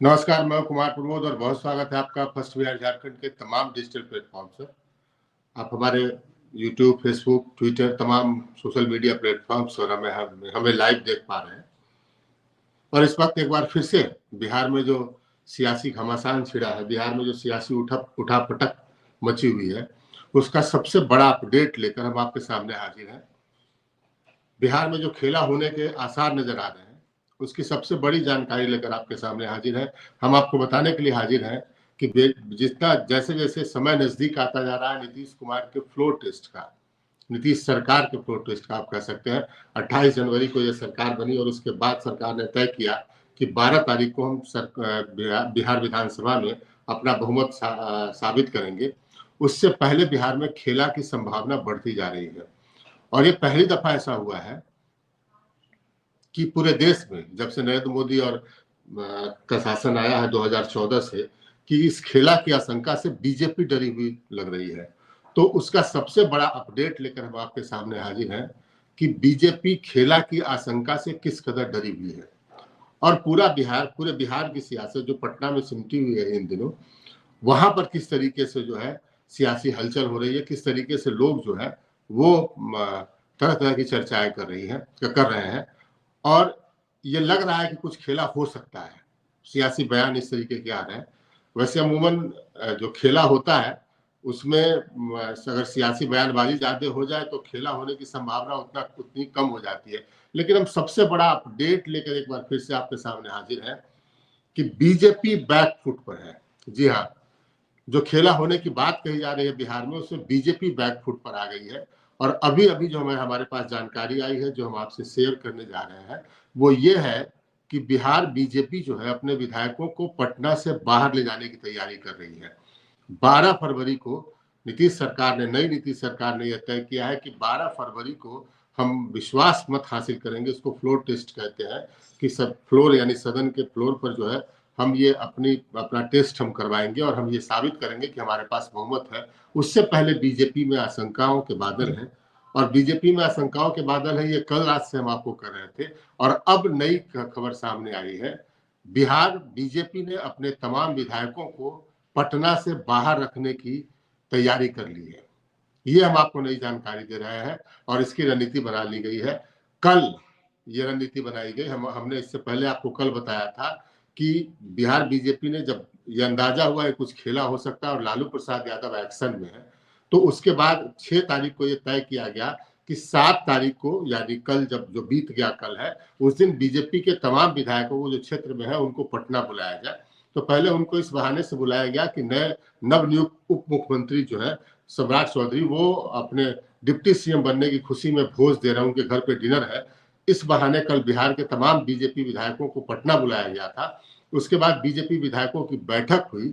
नमस्कार, मैं कुमार प्रमोद और बहुत स्वागत है आपका फर्स्ट बिहार झारखंड के तमाम डिजिटल प्लेटफॉर्म पर। आप हमारे यूट्यूब, फेसबुक, ट्विटर तमाम सोशल मीडिया प्लेटफॉर्म्स और हमें लाइव देख पा रहे हैं। और इस वक्त एक बार फिर से बिहार में जो सियासी घमासान छिड़ा है, बिहार में जो सियासी उठापटक मची हुई है, उसका सबसे बड़ा अपडेट लेकर हम आपके सामने हाजिर हैं। बिहार में जो खेला होने के आसार नजर आ रहे हैं, उसकी सबसे बड़ी जानकारी लेकर आपके सामने हाजिर है। हम आपको बताने के लिए हाजिर हैं कि जितना जैसे जैसे समय नजदीक आता जा रहा है नीतीश कुमार के फ्लोर टेस्ट का, नीतीश सरकार के फ्लोर टेस्ट का आप कह सकते हैं। 28 जनवरी को यह सरकार बनी और उसके बाद सरकार ने तय किया कि 12 तारीख को हम बिहार विधानसभा में अपना बहुमत साबित करेंगे। उससे पहले बिहार में खेला की संभावना बढ़ती जा रही है और ये पहली दफा ऐसा हुआ है कि पूरे देश में जब से नरेंद्र मोदी और का शासन आया है 2014 से, कि इस खेला की आशंका से बीजेपी डरी हुई लग रही है। तो उसका सबसे बड़ा अपडेट लेकर हम आपके सामने हाजिर हैं कि बीजेपी खेला की आशंका से किस कदर डरी हुई है और पूरे बिहार की सियासत जो पटना में सिमटी हुई है इन दिनों, वहां पर किस तरीके से जो है सियासी हलचल हो रही है, किस तरीके से लोग जो है वो तरह तरह की चर्चाएं कर रहे हैं और ये लग रहा है कि कुछ खेला हो सकता है। सियासी बयान इस तरीके के आ रहे हैं। वैसे अमूमन जो खेला होता है उसमें अगर सियासी बयानबाजी ज्यादा हो जाए तो खेला होने की संभावना उतनी कम हो जाती है। लेकिन हम सबसे बड़ा अपडेट लेकर एक बार फिर से आपके सामने हाजिर हैं कि बीजेपी बैक फुट पर है। जी हाँ, जो खेला होने की बात कही जा रही है बिहार में, उसमें बीजेपी बैक फुट पर आ गई है। और अभी अभी जो हमारे पास जानकारी आई है, जो हम आपसे शेयर करने जा रहे हैं, वो ये है कि बिहार बीजेपी जो है अपने विधायकों को पटना से बाहर ले जाने की तैयारी कर रही है। 12 फरवरी को नई नीतीश सरकार ने यह तय किया है कि 12 फरवरी को हम विश्वास मत हासिल करेंगे। इसको फ्लोर टेस्ट कहते हैं कि सब फ्लोर यानी सदन के फ्लोर पर जो है हम ये अपना टेस्ट हम करवाएंगे और हम ये साबित करेंगे कि हमारे पास बहुमत है। उससे पहले बीजेपी में आशंकाओं के बादल हैं और बीजेपी में आशंकाओं के बादल है, ये कल रात से हम आपको कर रहे थे। और अब नई खबर सामने आई है, बिहार बीजेपी ने अपने तमाम विधायकों को पटना से बाहर रखने की तैयारी कर ली है। ये हम आपको नई जानकारी दे रहे हैं और इसकी रणनीति बना ली गई है। कल ये रणनीति बनाई गई। हमने इससे पहले आपको कल बताया था कि बिहार बीजेपी ने जब ये अंदाजा हुआ है कुछ खेला हो सकता है और लालू प्रसाद यादव एक्शन में है, तो उसके बाद 6 तारीख को ये तय किया गया कि 7 तारीख को यानी कल जो बीत गया कल है, उस दिन बीजेपी के तमाम विधायकों को जो क्षेत्र में है उनको पटना बुलाया जाए। तो पहले उनको इस बहाने से बुलाया गया कि नवनियुक्त उप मुख्यमंत्री जो है सम्राट चौधरी, वो अपने डिप्टी सीएम बनने की खुशी में भोज दे रहे हैं, उनके घर पे डिनर है। इस बहाने कल बिहार के तमाम बीजेपी विधायकों को पटना बुलाया गया था। उसके बाद बीजेपी विधायकों की बैठक हुई।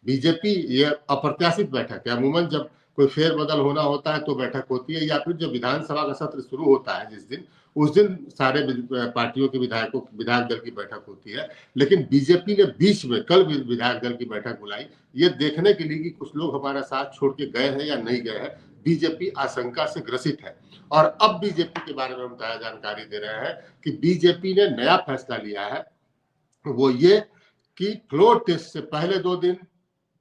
बीजेपी ये अप्रत्याशित बैठक है। अमूमन जब कोई फेरबदल होना होता है तो बैठक होती है, या फिर जब विधानसभा का सत्र शुरू होता है जिस दिन, उस दिन सारे पार्टियों के विधायक दल की बैठक होती है। लेकिन बीजेपी ने बीच में कल विधायक दल की बैठक बुलाई, ये देखने के लिए कि कुछ लोग हमारा साथ छोड़ के गए हैं या नहीं गए हैं। बीजेपी आशंका से ग्रसित है। और अब बीजेपी के बारे में हम ताजा जानकारी दे रहे हैं कि बीजेपी ने नया फैसला लिया है, वो ये कि फ्लोर टेस्ट से पहले 2 दिन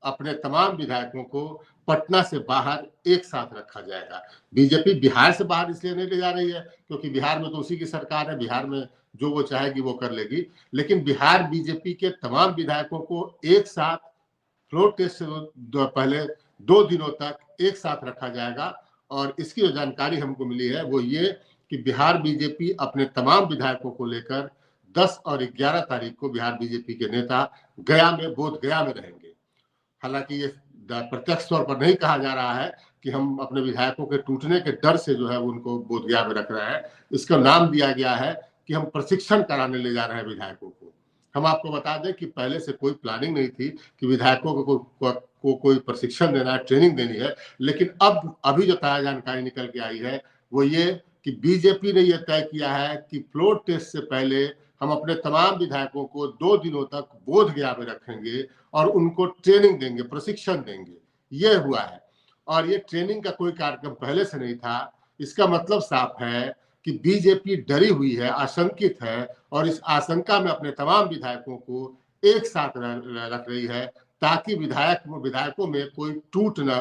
अपने तमाम विधायकों को पटना से बाहर एक साथ रखा जाएगा। बीजेपी बिहार से बाहर इसलिए नहीं ले जा रही है क्योंकि बिहार में तो उसी की सरकार है, बिहार में जो वो चाहेगी वो कर लेगी। लेकिन बिहार बीजेपी के तमाम विधायकों को एक साथ फ्लोर टेस्ट से पहले 2 दिनों तक एक साथ रखा जाएगा। और इसकी जो जानकारी हमको मिली है वो ये कि बिहार बीजेपी अपने तमाम विधायकों को लेकर 10 और 11 तारीख को बिहार बीजेपी के नेता बोध गया में रहेंगे। हालांकि ये प्रत्यक्ष तौर पर नहीं कहा जा रहा है कि हम अपने विधायकों के टूटने के डर से जो है उनको बोधगया में रख रहे हैं। इसका नाम दिया गया है कि हम प्रशिक्षण कराने ले जा रहे हैं विधायकों को। हम आपको बता दें कि पहले से कोई प्लानिंग नहीं थी कि विधायकों को कोई प्रशिक्षण देना है, ट्रेनिंग देनी है। लेकिन अब अभी जो ताजा जानकारी निकल के आई है वो ये कि बीजेपी ने यह तय किया है कि फ्लोर टेस्ट से पहले हम अपने तमाम विधायकों को 2 दिनों तक बोधगया में रखेंगे और उनको ट्रेनिंग देंगे, प्रशिक्षण देंगे। ये हुआ है और ये ट्रेनिंग का कोई कार्यक्रम पहले से नहीं था। इसका मतलब साफ है कि बीजेपी डरी हुई है, आशंकित है और इस आशंका में अपने तमाम विधायकों को एक साथ रख रही है, ताकि विधायकों में कोई टूट न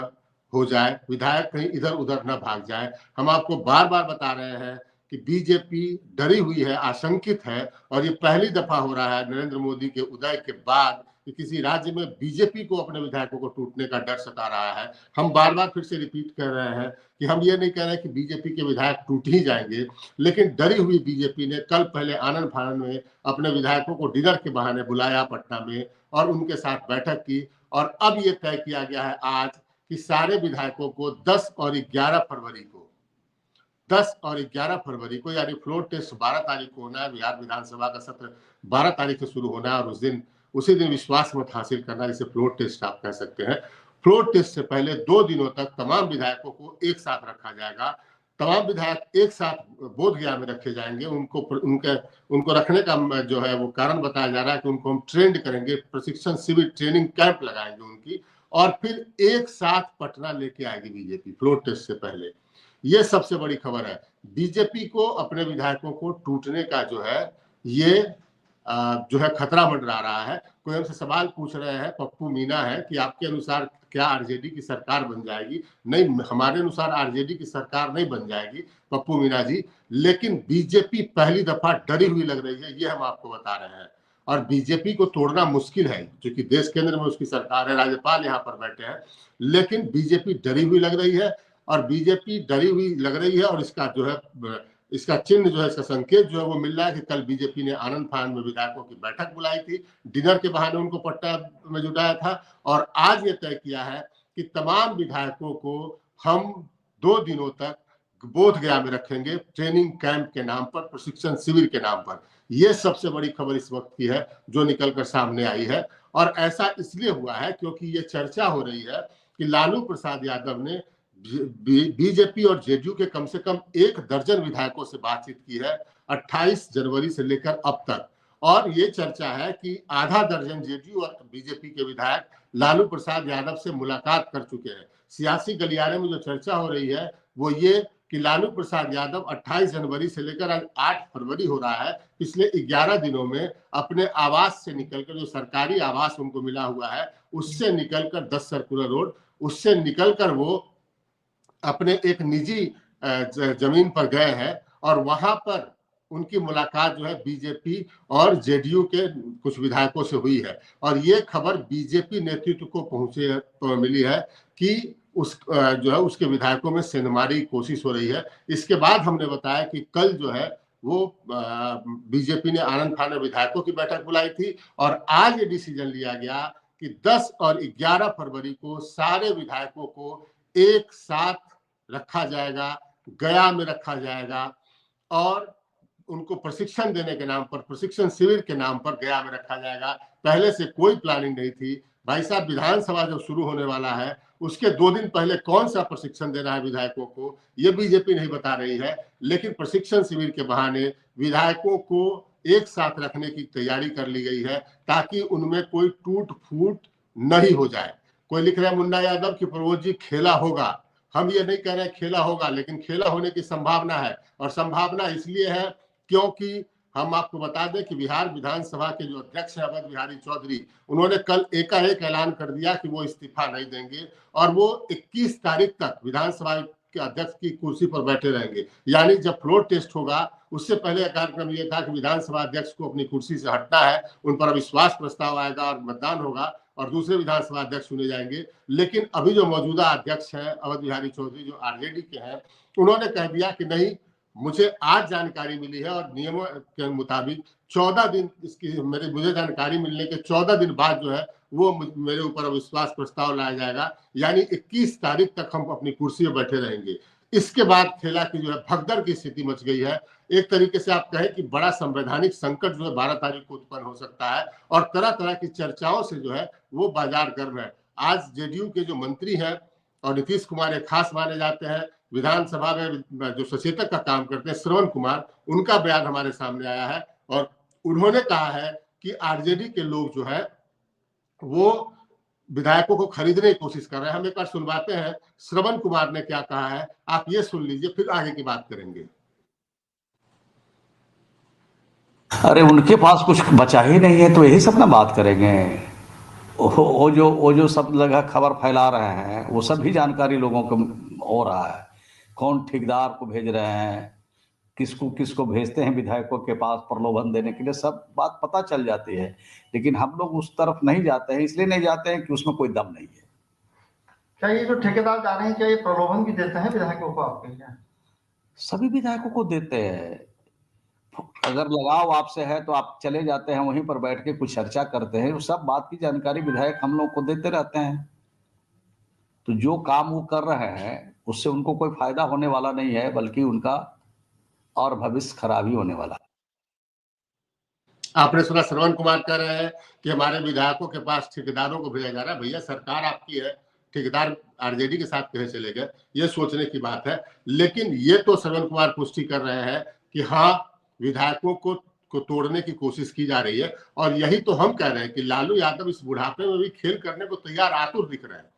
हो जाए, विधायक कहीं इधर उधर न भाग जाए। हम आपको बार बार बता रहे हैं कि बीजेपी डरी हुई है, आशंकित है, और ये पहली दफा हो रहा है नरेंद्र मोदी के उदय के बाद कि किसी राज्य में बीजेपी को अपने विधायकों को टूटने का डर सता रहा है। हम बार बार फिर से रिपीट कर रहे हैं कि हम ये नहीं कह रहे कि बीजेपी के विधायक टूट ही जाएंगे, लेकिन डरी हुई बीजेपी ने कल पहले आनंद फानन में अपने विधायकों को डिनर के बहाने बुलाया पटना में और उनके साथ बैठक की, और अब ये तय किया गया है आज कि सारे विधायकों को 10 और 11 फरवरी को यानी फ्लोर टेस्ट 12 तारीख को होना है। बिहार विधानसभा का सत्र 12 तारीख से शुरू होना है और उसी दिन विश्वास मत हासिल करना, जिसे फ्लोर टेस्ट आप कह सकते हैं। फ्लोर टेस्ट से पहले 2 दिनों तक तमाम विधायकों को एक साथ रखा जाएगा। तमाम विधायक एक साथ बोधगया में रखे जाएंगे। उनको रखने का जो है वो कारण बताया जा रहा है कि उनको हम ट्रेंड करेंगे, प्रशिक्षण शिविर ट्रेनिंग कैंप लगाएंगे उनकी, और फिर एक साथ पटना लेके आएगी बीजेपी फ्लोर टेस्ट से पहले। ये सबसे बड़ी खबर है। बीजेपी को अपने विधायकों को टूटने का जो है ये जो है खतरा मंडरा रहा है। कोई हमसे सवाल पूछ रहे हैं, पप्पू मीना है, कि आपके अनुसार क्या आरजेडी की सरकार बन जाएगी? नहीं, हमारे अनुसार आरजेडी की सरकार नहीं बन जाएगी पप्पू मीना जी, लेकिन बीजेपी पहली दफा डरी हुई लग रही है, ये हम आपको बता रहे हैं। और बीजेपी को तोड़ना मुश्किल है क्योंकि देश केंद्र में उसकी सरकार है, राज्यपाल यहाँ पर बैठे हैं, लेकिन बीजेपी डरी हुई लग रही है। और बीजेपी डरी हुई लग रही है, और इसका जो है इसका चिन्ह जो है, इसका संकेत जो है वो मिल रहा है कि कल बीजेपी ने आनंद फानन में विधायकों की बैठक बुलाई थी, डिनर के बहाने उनको पटना में जुटाया था, और आज ये तय किया है कि तमाम विधायकों को हम 2 दिनों तक बोधगया में रखेंगे, ट्रेनिंग कैंप के नाम पर, प्रशिक्षण शिविर के नाम पर। यह सबसे बड़ी खबर इस वक्त की है जो निकलकर सामने आई है। और ऐसा इसलिए हुआ है क्योंकि ये चर्चा हो रही है कि लालू प्रसाद यादव ने बीजेपी और जेडीयू के कम से कम 1 दर्जन विधायकों से बातचीत की है 28 जनवरी से लेकर अब तक, और ये चर्चा है कि आधा दर्जन जेडीयू और बीजेपी के विधायक लालू प्रसाद यादव से मुलाकात कर चुके हैं। सियासी गलियारे में जो चर्चा हो रही है वो ये कि लालू प्रसाद यादव 28 जनवरी से लेकर आज 8 फरवरी हो रहा है, पिछले 11 दिनों में अपने आवास से निकलकर, जो सरकारी आवास उनको मिला हुआ है उससे निकलकर 10 सर्कुलर रोड, उससे निकलकर वो अपने एक निजी जमीन पर गए हैं, और वहां पर उनकी मुलाकात जो है बीजेपी और जेडीयू के कुछ विधायकों से हुई है। और ये खबर बीजेपी नेतृत्व को मिली है कि जो है उसके विधायकों में सेंधमारी की कोशिश हो रही है। इसके बाद हमने बताया कि कल जो है वो बीजेपी ने आनंद फानन विधायकों की बैठक बुलाई थी, और आज ये डिसीजन लिया गया कि 10 और 11 फरवरी को सारे विधायकों को एक साथ रखा जाएगा, गया में रखा जाएगा, और उनको प्रशिक्षण देने के नाम पर, प्रशिक्षण शिविर के नाम पर गया में रखा जाएगा। पहले से कोई प्लानिंग नहीं थी भाई साहब। विधानसभा जब शुरू होने वाला है उसके 2 दिन पहले कौन सा प्रशिक्षण देना है विधायकों को, ये बीजेपी नहीं बता रही है, लेकिन प्रशिक्षण शिविर के बहाने विधायकों को एक साथ रखने की तैयारी कर ली गई है ताकि उनमें कोई टूट फूट नहीं हो जाए। कोई लिख रहा है मुन्ना यादव की प्रमोद जी खेला होगा। हम ये नहीं कह रहे खेला होगा, लेकिन खेला होने की संभावना है, और संभावना इसलिए है क्योंकि हम आपको बता दें कि बिहार विधानसभा के जो अध्यक्ष हैं अवध बिहारी चौधरी, उन्होंने कल एकाएक ऐलान कर दिया कि वो इस्तीफा नहीं देंगे और वो 21 तारीख तक विधानसभा के अध्यक्ष की कुर्सी पर बैठे रहेंगे। यानी जब फ्लोर टेस्ट होगा उससे पहले कार्यक्रम ये था कि विधानसभा अध्यक्ष को अपनी कुर्सी से हटना है, उन पर अविश्वास प्रस्ताव आएगा और मतदान होगा और दूसरे विधानसभा अध्यक्ष चुने जाएंगे। लेकिन अभी जो मौजूदा अध्यक्ष हैं अवध बिहारी चौधरी, जो आरजेडी के हैं, उन्होंने कह दिया कि नहीं, मुझे आज जानकारी मिली है और नियमों के मुताबिक 14 दिन इसकी मुझे जानकारी मिलने के 14 दिन बाद जो है वो मेरे ऊपर अविश्वास प्रस्ताव लाया जाएगा, यानी 21 तारीख तक हम अपनी कुर्सी पर बैठे रहेंगे। इसके बाद खेला की जो है भगदड़ की स्थिति मच गई है। एक तरीके से आप कहें कि बड़ा संवैधानिक संकट जो है 12 तारीख को उत्पन्न हो सकता है, और तरह तरह की चर्चाओं से जो है वो बाजार गर्म है। आज जेडीयू के जो मंत्री हैं और नीतीश कुमार एक खास माने जाते हैं, विधानसभा में जो सचेतक का काम करते हैं श्रवण कुमार, उनका बयान हमारे सामने आया है और उन्होंने कहा है कि आरजेडी के लोग जो है वो विधायकों को खरीदने की कोशिश कर रहे हैं। हम एक बार सुनवाते हैं श्रवण कुमार ने क्या कहा है, आप ये सुन लीजिए, फिर आगे की बात करेंगे। अरे उनके पास कुछ बचा ही नहीं है तो यही सब ना बात करेंगे। वो जो सब लगा खबर फैला रहे हैं वो सब भी जानकारी लोगों को हो रहा है। कौन ठेकेदार को भेज रहे हैं, किसको किसको भेजते हैं विधायकों के पास प्रलोभन देने के लिए, सब बात पता चल जाती है। लेकिन हम लोग उस तरफ नहीं जाते हैं, इसलिए नहीं जाते हैं कि उसमें कोई दम नहीं है। क्या ये जो ठेकेदार जा रहे हैं क्या ये प्रलोभन भी देते हैं विधायकों को आपके क्या? सभी विधायकों को देते हैं। अगर लगाव आपसे है तो आप चले जाते हैं, वहीं पर बैठ के कुछ चर्चा करते हैं, उस सब बात की जानकारी विधायक हम लोग को देते रहते हैं। तो जो काम वो कर रहे हैं उससे उनको कोई फायदा होने वाला नहीं है, बल्कि उनका और भविष्य खराब ही होने वाला है। आपने सुना श्रवण कुमार कह रहे हैं कि हमारे विधायकों के पास ठेकेदारों को भेजा जा रहा है। भैया सरकार आपकी है, ठेकेदार आरजेडी के साथ कहे चले गए, ये सोचने की बात है। लेकिन ये तो श्रवण कुमार पुष्टि कर रहे हैं कि हाँ, विधायकों को तोड़ने की कोशिश की जा रही है। और यही तो हम कह रहे हैं कि लालू यादव इस बुढ़ापे में भी खेल करने को तैयार आतुर दिख रहे हैं।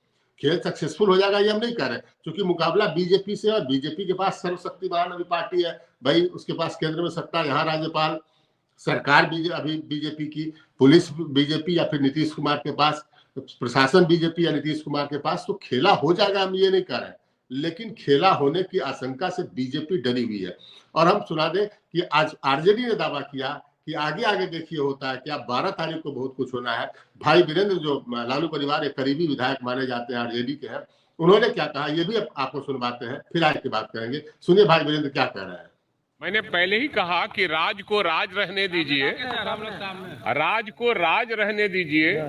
खेल सक्सेसफुल हो जाएगा ये हम नहीं कह रहे, क्योंकि मुकाबला बीजेपी से, और बीजेपी के पास सर्वशक्तिमान अभी पार्टी है भाई, उसके पास केंद्र में सत्ता, यहाँ राज्यपाल, सरकार अभी बीजेपी की, पुलिस बीजेपी या फिर नीतीश कुमार के पास, प्रशासन बीजेपी या नीतीश कुमार के पास। तो खेला हो जाएगा, हम ये नहीं कह रहे, लेकिन खेला होने की आशंका से बीजेपी डरी हुई है। और हम सुना दें कि आज आरजेडी ने दावा किया कि आगे आगे देखिए होता है क्या, 12 तारीख को बहुत कुछ होना है। भाई वीरेंद्र जो लालू परिवार एक करीबी विधायक माने जाते हैं, आरजेडी के हैं, उन्होंने क्या कहा ये भी आपको सुनवाते हैं, फिर आगे की बात करेंगे। सुनिए भाई वीरेंद्र क्या कह रहे हैं। मैंने पहले ही कहा कि राज को राज रहने दीजिए, राज को राज रहने दीजिए,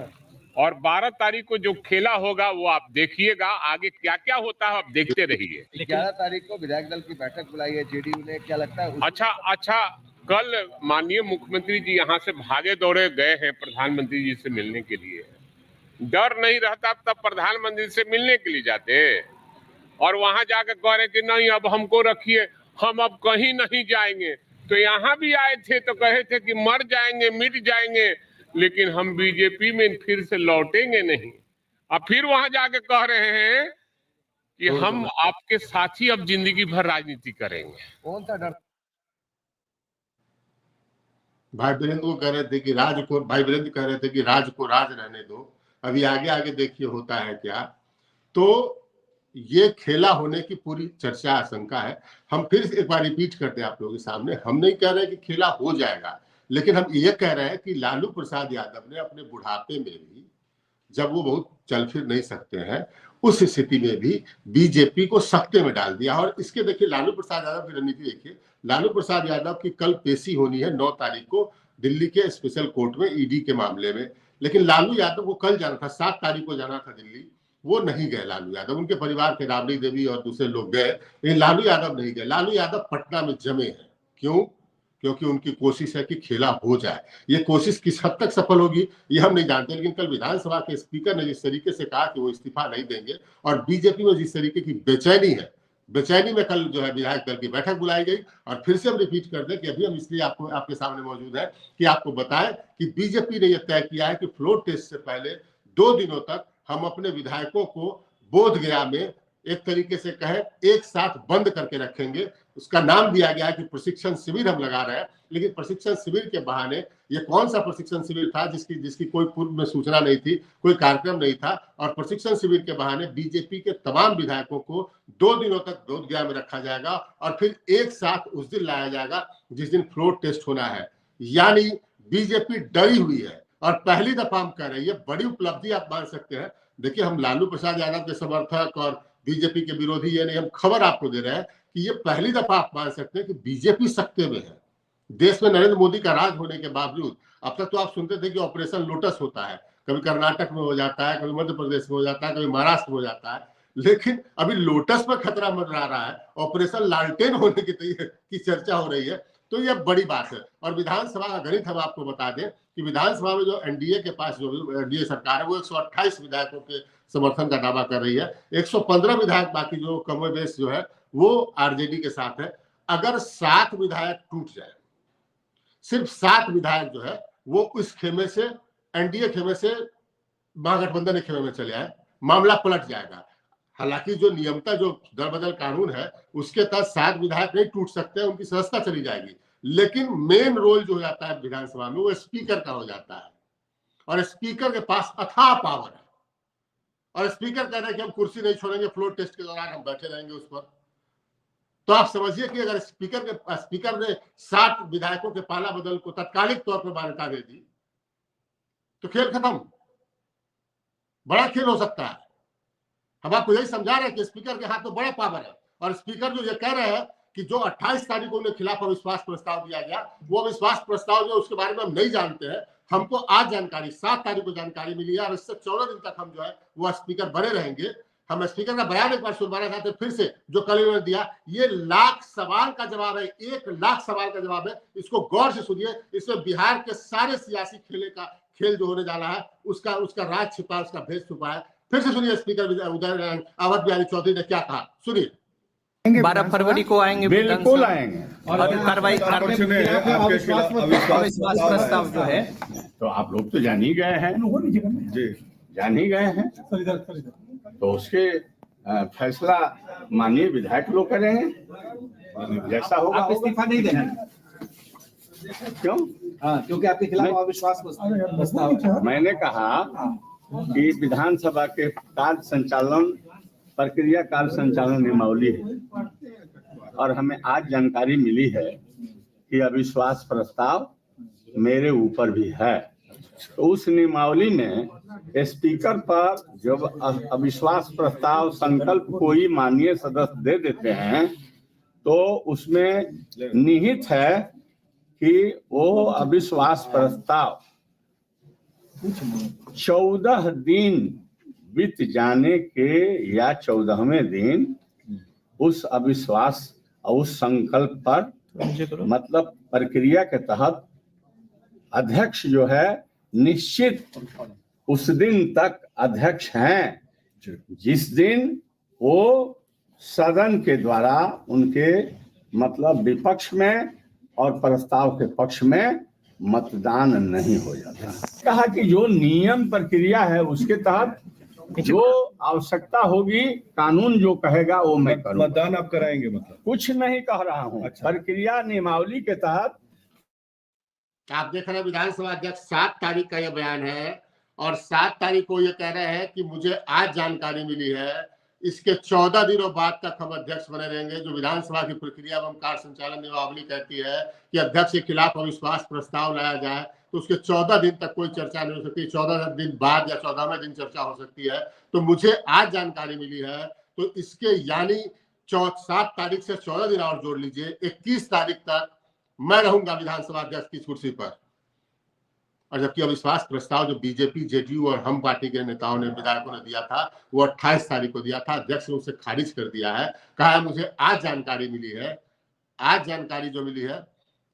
और 12 तारीख को जो खेला होगा वो आप देखिएगा, आगे क्या क्या होता है आप देखते रहिए। 11 तारीख को विधायक दल की बैठक बुलाई है जेडीयू ने, क्या लगता है? अच्छा, कल माननीय मुख्यमंत्री जी यहाँ से भागे दौड़े गए हैं प्रधानमंत्री जी से मिलने के लिए। डर नहीं रहता तब प्रधानमंत्री से मिलने के लिए जाते, और वहां जाकर कह रहे कि नहीं अब हमको रखिए, हम अब कहीं नहीं जाएंगे। तो यहाँ भी आए थे तो कहे थे कि मर जाएंगे, मिट जाएंगे, लेकिन हम बीजेपी में फिर से लौटेंगे नहीं। अब फिर वहां जाके कह रहे हैं कि हम आपके साथी अब जिंदगी भर राजनीति करेंगे। कौन सा डर? भाई वीरेंद्र को कह रहे थे कि राज को राज रहने दो, अभी आगे आगे देखिए होता है क्या। तो ये खेला होने की पूरी चर्चा आशंका है। हम फिर एक बार रिपीट करते हैं आप लोगों के सामने, हम नहीं कह रहे कि खेला हो जाएगा, लेकिन हम ये कह रहे हैं कि लालू प्रसाद यादव ने अपने बुढ़ापे में भी, जब वो बहुत चल फिर नहीं सकते हैं, उस स्थिति में भी बीजेपी को सख्ते में डाल दिया। और इसके देखिए लालू प्रसाद यादव की रणनीति देखिए, लालू प्रसाद यादव की कल पेशी होनी है 9 तारीख को दिल्ली के स्पेशल कोर्ट में ईडी के मामले में, लेकिन लालू यादव को कल जाना था, 7 तारीख को जाना था दिल्ली, वो नहीं गए लालू यादव। उनके परिवार के राबड़ी देवी और दूसरे लोग गए, लेकिन लालू यादव नहीं गए। लालू यादव पटना में जमे हैं। क्यों? क्योंकि उनकी कोशिश है कि खेला हो जाए। ये कोशिश किस हद तक सफल होगी ये हम नहीं जानते, लेकिन कल विधानसभा के स्पीकर ने जिस तरीके से कहा कि वो इस्तीफा नहीं देंगे, और बीजेपी में जिस तरीके की बेचैनी है, बेचैनी में कल जो है विधायक दल की बैठक बुलाई गई। और फिर से हम रिपीट कर दें कि अभी हम इसलिए आपके सामने मौजूद है कि आपको बताएं कि बीजेपी ने यह तय किया है कि फ्लोर टेस्ट से पहले 2 दिनों तक हम अपने विधायकों को बोधगया में एक तरीके से कहे एक साथ बंद करके रखेंगे। उसका नाम दिया गया है कि प्रशिक्षण शिविर हम लगा रहे हैं, लेकिन प्रशिक्षण शिविर के बहाने, ये कौन सा प्रशिक्षण शिविर था जिसकी कोई पूर्व में सूचना नहीं थी, कोई कार्यक्रम नहीं था, और प्रशिक्षण शिविर के बहाने बीजेपी के तमाम विधायकों को 2 दिनों तक बोधगया में रखा जाएगा, और फिर एक साथ उस दिन लाया जाएगा जिस दिन फ्लोर टेस्ट होना है। यानी बीजेपी डरी हुई है, और पहली दफा हम कह रहे हैं, ये बड़ी उपलब्धि आप मान सकते हैं। देखिए हम लालू प्रसाद यादव के समर्थक और बीजेपी के विरोधी ये नहीं, हम खबर आपको दे रहे हैं कि ये पहली दफा आप मान सकते हैं कि बीजेपी सत्ते में है। देश में नरेंद्र मोदी का राज होने के बावजूद, अब तक तो आप सुनते थे कि ऑपरेशन लोटस होता है, कभी कर्नाटक में हो जाता है, कभी मध्य प्रदेश में हो जाता है, कभी महाराष्ट्र में हो जाता है, लेकिन अभी लोटस पर खतरा मंडरा रहा है, ऑपरेशन लालटेन होने की चर्चा हो रही है। तो ये बड़ी बात है। और विधानसभा का गणित हम आपको बता दें कि विधानसभा में जो एनडीए के पास जो एनडीए सरकार है वो 128 विधायकों के समर्थन का दावा कर रही है, 115 विधायक बाकी जो कमोबेश जो है वो आरजेडी के साथ है। अगर 7 विधायक टूट जाए, सिर्फ 7 विधायक जो है वो उस खेमे से, एनडीए खेमे से महागठबंधन के खेमे में चले आए, मामला पलट जाएगा। हालांकि जो नियमता जो दल बदल कानून है उसके तहत 7 विधायक नहीं टूट सकते, उनकी सदस्यता चली जाएगी, लेकिन मेन रोल जो हो जाता है विधानसभा में वो स्पीकर का हो जाता है, और स्पीकर के पास अथाह पावर है, और स्पीकर कह रहे हैं कि हम कुर्सी नहीं छोड़ेंगे, फ्लोर टेस्ट के दौरान हम बैठे रहेंगे उस पर। तो आप समझिए कि अगर स्पीकर ने 60 विधायकों के पाला बदल को तत्कालिक तौर पर मान्यता दे दी तो खेल खत्म, बड़ा खेल हो सकता है। हम आपको यही समझा रहे हैं कि स्पीकर के हाथ में बड़ा पावर है, और स्पीकर जो ये कह रहे हैं कि जो 28 तारीख को उन्हें खिलाफ अविश्वास प्रस्ताव दिया गया, वो अविश्वास प्रस्ताव जो उसके बारे में हम नहीं जानते हैं। हमको आज जानकारी 7 तारीख को जानकारी मिली है, और इससे 14 दिन तक हम जो है वो स्पीकर बने रहेंगे। हम स्पीकर का बयान एक बार सुनवाना चाहते हैं फिर से, जो कल इन्होंने दिया। ये लाख सवाल का जवाब है, 1 लाख सवाल का जवाब है। इसको गौर से सुनिए। इसमें बिहार के सारे सियासी खेल जो होने जा रहा है उसका राज छिपा है, उसका भेद छुपा है। फिर से सुनिए स्पीकर अवध बिहारी चौधरी ने क्या कहा, सुनिए। 12 फरवरी को आएंगे, बिल्कुल आएंगे, और कार्रवाई अविश्वास प्रस्ताव जो है तो आप लोग तो जान ही गए हैं जी, जान ही गए हैं, तो उसके फैसला माननीय विधायक लोग करेंगे, जैसा होगा। आप इस्तीफा नहीं देना क्यों? क्योंकि आपके खिलाफ अविश्वास प्रस्ताव। मैंने कहा कि विधानसभा के कार्य संचालन प्रक्रिया कार्य संचालन नियमावली है, और हमें आज जानकारी मिली है कि अविश्वास प्रस्ताव मेरे ऊपर भी है। तो उस नियमावली में स्पीकर पर जब अविश्वास प्रस्ताव संकल्प कोई माननीय सदस्य दे देते हैं तो उसमें निहित है कि वो अविश्वास प्रस्ताव 14 दिन बीत जाने के या 14वें दिन उस अविश्वास और उस संकल्प पर मतलब प्रक्रिया के तहत अध्यक्ष जो है निश्चित उस दिन तक अध्यक्ष हैं, जिस दिन वो सदन के द्वारा उनके मतलब विपक्ष में और प्रस्ताव के पक्ष में मतदान नहीं हो जाता। कहा कि जो नियम प्रक्रिया है उसके तहत जो आवश्यकता होगी, कानून जो कहेगा वो मैं करूंगा। मतदान आप कराएंगे? मतलब कुछ नहीं कह रहा हूँ। अच्छा। प्रक्रिया नियमावली के तहत आप देख रहे हैं विधानसभा अध्यक्ष 7 तारीख का यह बयान है, और 7 तारीख को ये कह रहे हैं कि मुझे आज जानकारी मिली है, इसके 14 दिनों बाद तक हम अध्यक्ष बने रहेंगे। जो विधानसभा की प्रक्रिया एवं कार्य संचालन नियमावली कहती है कि अध्यक्ष के खिलाफ अविश्वास प्रस्ताव लाया जाए तो उसके 14 दिन तक कोई चर्चा नहीं हो सकती, 14 दिन बाद या 14वें दिन चर्चा हो सकती है। तो मुझे आज जानकारी मिली है, तो इसके यानी 7 तारीख से 14 दिन और जोड़ लीजिए, 21 तारीख तक मैं रहूंगा विधानसभा अध्यक्ष की कुर्सी पर। और जबकि अविश्वास प्रस्ताव जो बीजेपी, जेडीयू और हम पार्टी के नेताओं ने, विधायकों ने दिया था, वो 28 तारीख को दिया था। अध्यक्ष ने उसे खारिज कर दिया है। कहा है मुझे आज जानकारी मिली है, आज जानकारी जो मिली है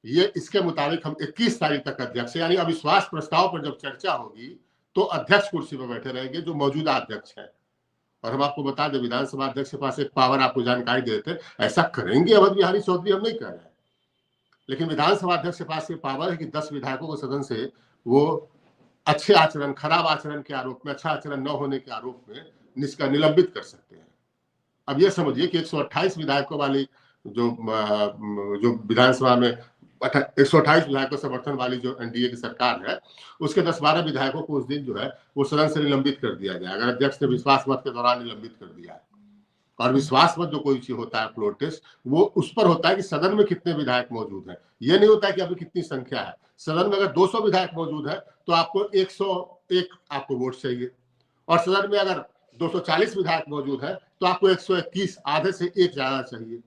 ये इसके मुताबिक हम 21 तारीख तक अध्यक्ष, यानी अविश्वास प्रस्ताव पर जब चर्चा होगी तो अध्यक्ष कुर्सी पर बैठे रहेंगे जो मौजूदा अध्यक्ष है। और हम आपको बता दें विधानसभा अध्यक्ष के पास एक पावर, आपको जानकारी देते, ऐसा करेंगे अवध बिहारी चौधरी हम नहीं कह रहे, लेकिन विधानसभा अध्यक्ष के पास ये पावर है कि 10 विधायकों को सदन से वो अच्छे आचरण, खराब आचरण के आरोप में, अच्छा आचरण न होने के आरोप में निलंबित कर सकते हैं। अब ये समझिए कि 128 विधायकों वाली जो विधानसभा में 128 विधायकों समर्थन वाली जो एनडीए की सरकार है, उसके 10-12 विधायकों को उस दिन जो है वो सदन से निलंबित कर दिया जाए, अगर अध्यक्ष ने विश्वास मत के दौरान निलंबित कर दिया है। और विश्वास मत जो कोई चीज होता है, फ्लोर टेस्ट, वो उस पर होता है कि सदन में कितने विधायक मौजूद हैं। ये नहीं होता है कि अभी कितनी संख्या है। सदन में अगर 200 विधायक मौजूद है तो आपको 101 आपको वोट चाहिए, और सदन में अगर 240 विधायक मौजूद है तो आपको 121, आधे से एक ज्यादा चाहिए।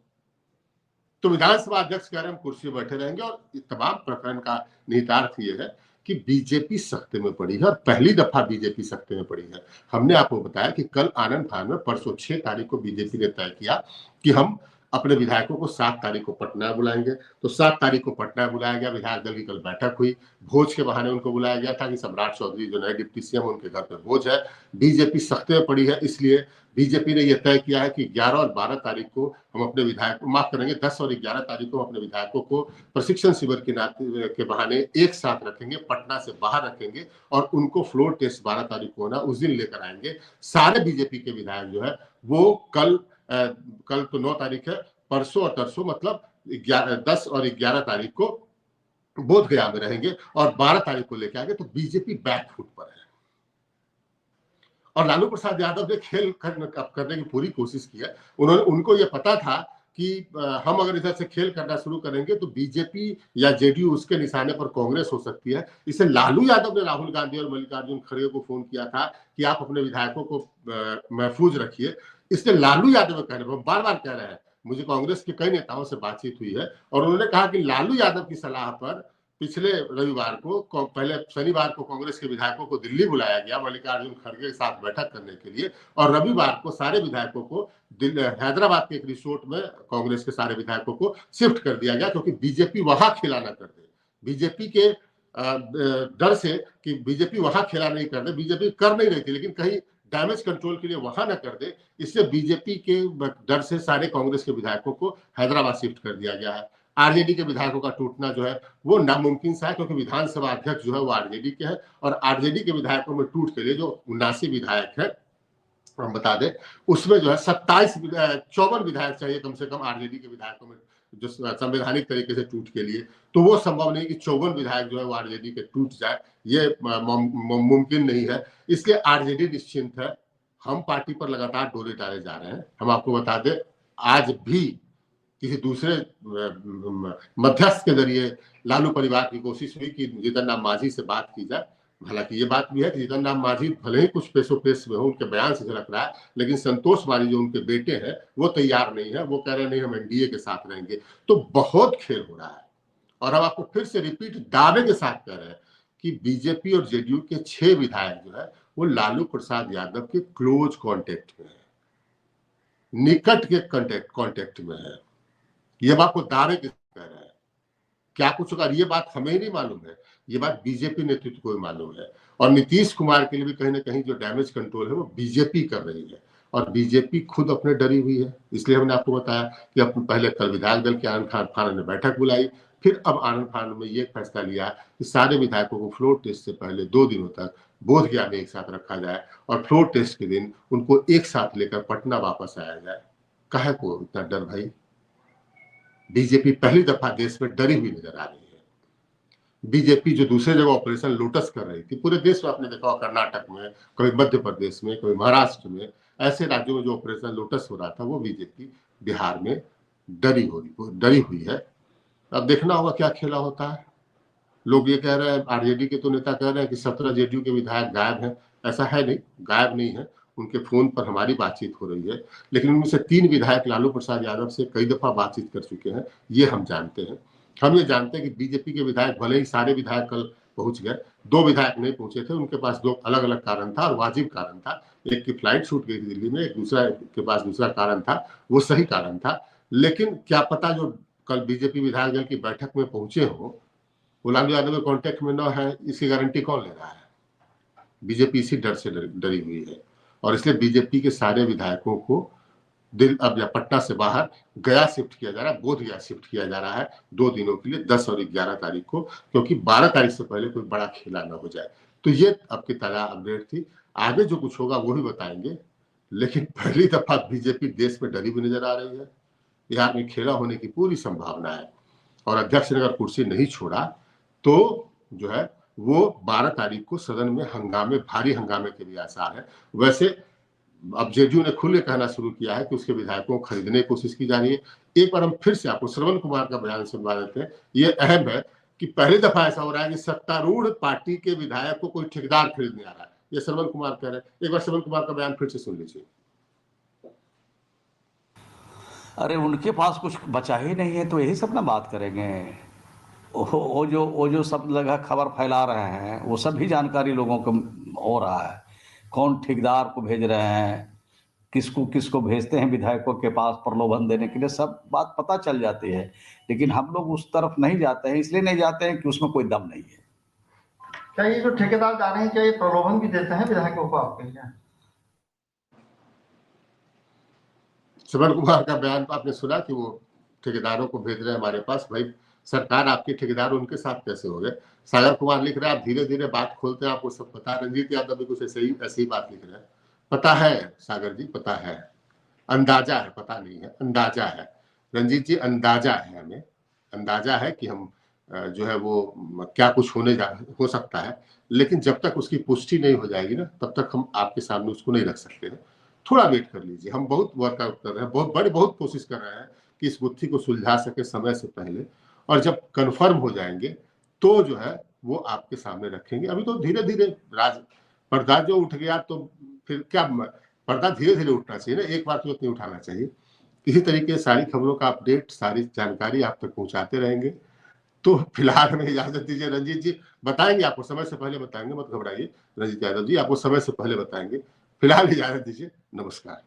तो विधानसभा अध्यक्ष कह रहे हैं हम कुर्सी पर बैठे रहेंगे। और तमाम प्रकरण का निहितार्थ ये है कि बीजेपी सख्ते में पड़ी है, और पहली दफा बीजेपी सख्ते में पड़ी है। हमने आपको बताया कि कल आनंद फान में, परसों 6 तारीख को बीजेपी ने तय किया कि हम अपने विधायकों को 7 तारीख को पटना बुलाएंगे। तो 7 तारीख को पटना बुलाया गया। विधायक दल की कल बैठक हुई, भोज के बहाने उनको बुलाया गया था कि सम्राट चौधरी जो नए डिप्टी सीएम, उनके घर पे भोज है। बीजेपी सख्ते में पड़ी है, इसलिए बीजेपी ने यह तय किया है कि 11 और 12 तारीख को हम अपने विधायकों, माफ करेंगे 10 और 11 तारीख को अपने विधायकों को प्रशिक्षण शिविर के बहाने एक साथ रखेंगे, पटना से बाहर रखेंगे, और उनको फ्लोर टेस्ट 12 तारीख को होना उस दिन लेकर आएंगे। सारे बीजेपी के विधायक जो है वो कल तो 9 तारीख है, परसों और तरसों मतलब 10 और 11 तारीख को बोध गया में रहेंगे और 12 तारीख को लेके आएंगे। तो बीजेपी बैकफुट पर है और लालू प्रसाद यादव ने खेल करने की पूरी कोशिश की है। उनको ये पता था कि हम अगर इधर से खेल करना शुरू करेंगे तो बीजेपी या जेडीयू उसके निशाने पर कांग्रेस हो सकती है। इससे लालू यादव ने राहुल गांधी और मल्लिकार्जुन खड़गे को फोन किया था कि आप अपने विधायकों को महफूज रखिए। इसलिए लालू यादव कह रहे हैं, बार बार कह रहे हैं, मुझे कांग्रेस के कई नेताओं से बातचीत हुई है और उन्होंने कहा कि लालू यादव की सलाह पर पिछले रविवार को, पहले शनिवार को कांग्रेस के विधायकों को दिल्ली बुलाया गया मल्लिकार्जुन खड़गे के साथ बैठक करने के लिए और रविवार को सारे विधायकों को हैदराबाद के एक रिसोर्ट में कांग्रेस के सारे विधायकों को शिफ्ट कर दिया गया क्योंकि बीजेपी वहां खेला ना कर दे। बीजेपी के डर से कि बीजेपी वहां खेला नहीं कर दे, बीजेपी कर नहीं रही थी लेकिन कहीं डैमेज कंट्रोल के लिए वहां ना कर दे, इसलिए बीजेपी के डर से सारे कांग्रेस के विधायकों को हैदराबाद शिफ्ट कर दिया गया है। आरजेडी के विधायकों का टूटना जो है वो नामुमकिन सा है क्योंकि विधानसभा अध्यक्ष जो है वो आरजेडी के हैं और आरजेडी के विधायकों में टूट के लिए जो 79 विधायक है, हम बता दें, उसमें जो है 54 विधायक चाहिए कम से कम आरजेडी के विधायकों में जो संवैधानिक तरीके से टूट के लिए। तो वो संभव नहीं कि 54 विधायक जो है वो आरजेडी के टूट जाए, ये मुमकिन नहीं है। इसलिए आरजेडी निश्चिंत है। हम पार्टी पर लगातार डोरे डाले जा रहे हैं। हम आपको बता दें, आज भी किसी दूसरे मध्यस्थ के जरिए लालू परिवार की कोशिश हुई कि जीतन राम मांझी से बात की जाए। हालांकि ये बात भी है कि जीतन राम मांझी भले ही कुछ पेशो पेश में हो, उनके बयान से झलक रहा है, लेकिन संतोष मांझी जो उनके बेटे हैं वो तैयार नहीं है। वो कह रहे हैं नहीं, हम एनडीए के साथ रहेंगे। तो बहुत खेल हो रहा है और हम आपको फिर से रिपीट दावे के साथ कह रहे हैं कि बीजेपी और जेडीयू के 6 विधायक जो है वो लालू प्रसाद यादव के क्लोज कॉन्टेक्ट में है, निकट के कॉन्टेक्ट में है। ये बात को दावे के कह रहे हैं। क्या कुछ होगा ये बात हमें ही नहीं मालूम है, ये बात बीजेपी नेतृत्व को ही मालूम है। और नीतीश कुमार के लिए भी कहीं ना कहीं जो डैमेज कंट्रोल है वो बीजेपी कर रही है और बीजेपी खुद अपने डरी हुई है। इसलिए हमने आपको बताया कि अपने पहले कल विधायक दल के आनंद फानन ने बैठक बुलाई, फिर अब आनंद फानन में ये फैसला लिया कि सारे विधायकों को फ्लोर टेस्ट से पहले 2 दिनों तक बोध गया में एक साथ रखा जाए और फ्लोर टेस्ट के दिन उनको एक साथ लेकर पटना वापस आया जाए। काहे को इतना डर भाई? बीजेपी पहली दफा देश में डरी हुई नजर आ रही है। बीजेपी जो दूसरे जगह ऑपरेशन लोटस कर रही थी, पूरे देश में आपने देखा, कर्नाटक में, कभी मध्य प्रदेश में, कभी महाराष्ट्र में, ऐसे राज्यों में जो ऑपरेशन लोटस हो रहा था वो बीजेपी बिहार में डरी हुई है। अब देखना होगा क्या खेला होता है। लोग ये कह रहे हैं, आरजेडी के तो नेता कह रहे हैं कि 17 जेडीयू के विधायक गायब हैं। ऐसा है नहीं, गायब नहीं है। उनके फोन पर हमारी बातचीत हो रही है, लेकिन उनमें से 3 विधायक लालू प्रसाद यादव से कई दफा बातचीत कर चुके हैं, ये हम जानते हैं। हम ये जानते हैं कि बीजेपी के विधायक, भले ही सारे विधायक कल पहुंच गए, 2 विधायक नहीं पहुंचे थे। उनके पास 2 अलग अलग कारण था और वाजिब कारण था। एक की फ्लाइट छूट गई थी दिल्ली में, एक दूसरा के पास दूसरा कारण था, वो सही कारण था। लेकिन क्या पता जो कल बीजेपी विधायक दल की बैठक में पहुंचे हो वो लालू यादव के कॉन्टेक्ट में न है, इसकी गारंटी कौन ले रहा है? बीजेपी इसी डर से डरी हुई है और इसलिए बीजेपी के सारे विधायकों को अब या पटना से बाहर गया शिफ्ट किया जा रहा है, बोध गया शिफ्ट किया जा रहा है 2 दिनों के लिए, 10 और 11 तारीख को, क्योंकि 12 तारीख से पहले कोई बड़ा खेला ना हो जाए। तो ये आपकी ताजा अपडेट थी। आगे जो कुछ होगा वो भी बताएंगे, लेकिन पहली दफा बीजेपी देश में डरी हुई नजर आ रही है। बिहार में खेला होने की पूरी संभावना है और अध्यक्ष ने अगर कुर्सी नहीं छोड़ा तो जो है वो 12 तारीख को सदन में भारी हंगामे के भी आसार है। वैसे अब जेडीयू ने खुले कहना शुरू किया है कि उसके विधायकों को खरीदने की कोशिश की जा रही है। एक बार हम फिर से आपको श्रवण कुमार का बयान सुनवा देते हैं। ये अहम है कि पहली दफा ऐसा हो रहा है कि सत्तारूढ़ पार्टी के विधायक को कोई ठेकेदार खरीदने आ रहा है। ये श्रवण कुमार कह रहे हैं। एक बार श्रवण कुमार का बयान फिर से सुन लीजिए। अरे उनके पास कुछ बचा ही नहीं है तो यही सब ना बात करेंगे। वो जो सब लगा खबर फैला रहे हैं वो सब भी जानकारी लोगों को हो रहा है। कौन ठेकेदार को भेज रहे हैं, किसको भेजते हैं विधायकों के पास प्रलोभन देने के लिए, सब बात पता चल जाती है। लेकिन हम लोग उस तरफ नहीं जाते हैं, इसलिए नहीं जाते हैं कि उसमें कोई दम नहीं है। क्या ये जो ठेकेदार जा रहे हैं क्या ये प्रलोभन भी देते हैं विधायकों को आपके लिए? श्रवण कुमार का बयान आपने सुना कि वो ठेकेदारों को भेज रहे हैं हमारे पास। भाई सरकार आपके ठेकेदार उनके साथ कैसे हो गए? सागर कुमार लिख रहे हैं आप धीरे धीरे बात खोलते हैं, आपको सब पता है। रंजीत यादव भी कुछ ऐसी बात लिख रहे हैं। पता है सागर जी, पता है, अंदाजा है, पता नहीं है, अंदाजा है। रंजीत जी अंदाजा है, हमें अंदाजा है कि हम जो है वो क्या कुछ हो सकता है, लेकिन जब तक उसकी पुष्टि नहीं हो जाएगी ना, तब तक हम आपके सामने उसको नहीं रख सकते हैं। थोड़ा वेट कर लीजिए, हम बहुत वर्कआउट कर रहे हैं, बहुत कोशिश कर रहे हैं कि इस गुत्थी को सुलझा सके समय से पहले, और जब कन्फर्म हो जाएंगे तो जो है वो आपके सामने रखेंगे। अभी तो धीरे धीरे पर्दा जो उठ गया तो फिर क्या, पर्दा धीरे धीरे उठना चाहिए ना, एक बार तुरंत नहीं उठाना चाहिए। इसी तरीके से सारी खबरों का अपडेट, सारी जानकारी आप तक पहुंचाते रहेंगे। तो फिलहाल हमें इजाजत दीजिए रंजीत जी, बताएंगे आपको समय से पहले बताएंगे, मत घबराइए रंजीत यादव जी, आपको समय से पहले बताएंगे। फिलहाल इजाजत दीजिए, नमस्कार।